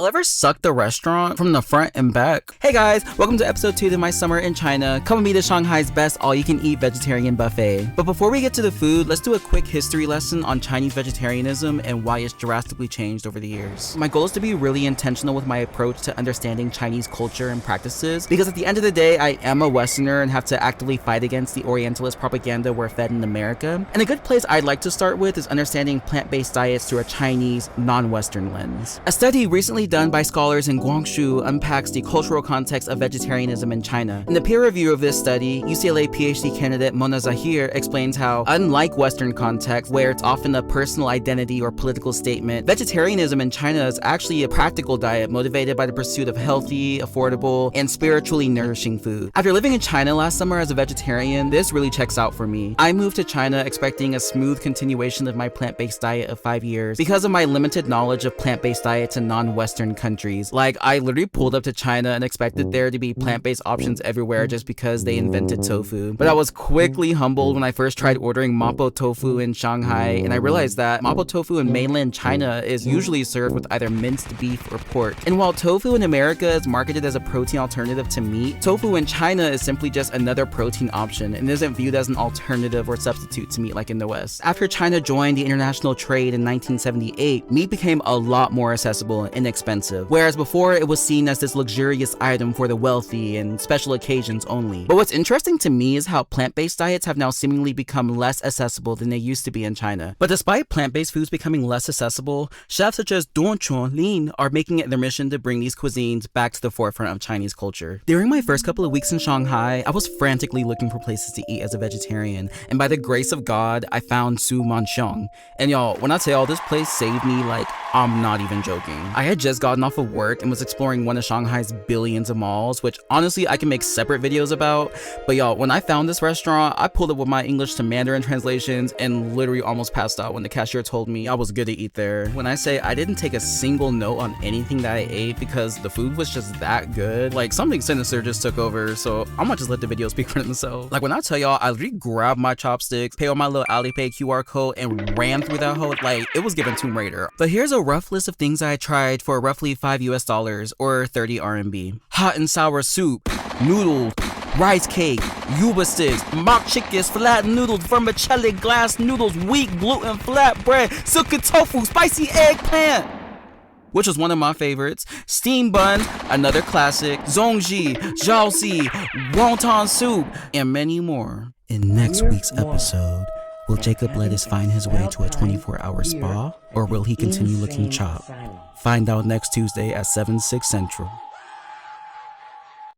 ever suck the restaurant from the front and back? Hey guys, welcome to episode 2 of my summer in China. Come with me to Shanghai's best all-you-can-eat vegetarian buffet. But before we get to the food, let's do a quick history lesson on Chinese vegetarianism and why it's drastically changed over the years. My goal is to be really intentional with my approach to understanding Chinese culture and practices, because at the end of the day, I am a Westerner and have to actively fight against the Orientalist propaganda we're fed in America. And a good place I'd like to start with is understanding plant-based diets through a Chinese, non-Western lens. A study recently done by scholars in Guangzhou unpacks the cultural context of vegetarianism in China. In the peer review of this study, UCLA PhD candidate Mona Zahir explains how, unlike Western contexts where it's often a personal identity or political statement, vegetarianism in China is actually a practical diet motivated by the pursuit of healthy, affordable, and spiritually nourishing food. After living in China last summer as a vegetarian, this really checks out for me. I moved to China expecting a smooth continuation of my plant-based diet of 5 years because of my limited knowledge of plant-based diets in non-Western countries. Like, I literally pulled up to China and expected there to be plant-based options everywhere just because they invented tofu. But I was quickly humbled when I first tried ordering mapo tofu in Shanghai, and I realized that mapo tofu in mainland China is usually served with either minced beef or pork. And while tofu in America is marketed as a protein alternative to meat, tofu in China is simply just another protein option and isn't viewed as an alternative or substitute to meat like in the West. After China joined the international trade in 1978, meat became a lot more accessible and inexpensive, whereas before it was seen as this luxurious item for the wealthy and special occasions only. But what's interesting to me is how plant-based diets have now seemingly become less accessible than they used to be in China. But despite plant-based foods becoming less accessible, chefs such as Dong Lin are making it their mission to bring these cuisines back to the forefront of Chinese culture. During my first couple of weeks in Shanghai, I was frantically looking for places to eat as a vegetarian, and by the grace of God, I found Su Manxiang. And y'all, when I tell y'all this place saved me, like, I'm not even joking. I had just gotten off of work and was exploring one of Shanghai's billions of malls, which honestly I can make separate videos about. But y'all, when I found this restaurant, I pulled up with my English to Mandarin translations and literally almost passed out when the cashier told me I was good to eat there. When I say I didn't take a single note on anything that I ate because the food was just that good, like something sinister just took over, so I might just let the video speak for themselves. Like when I tell y'all, I literally grabbed my chopsticks, paid on my little Alipay QR code, and ran through that whole, like, it was given Tomb Raider. But here's a rough list of things I tried for roughly $5 US or 30 RMB. Hot and sour soup, noodles, rice cake, yuba sticks, mock chickens, flat noodles, vermicelli, glass noodles, wheat, gluten, flat bread, silken tofu, spicy eggplant, which was one of my favorites, steam bun, another classic, zongji, jiaozi, wonton soup, and many more. In next week's episode, will Jacob Lettuce find his way to a 24-hour spa, or will he continue looking chopped? Find out next Tuesday at 7/6 Central.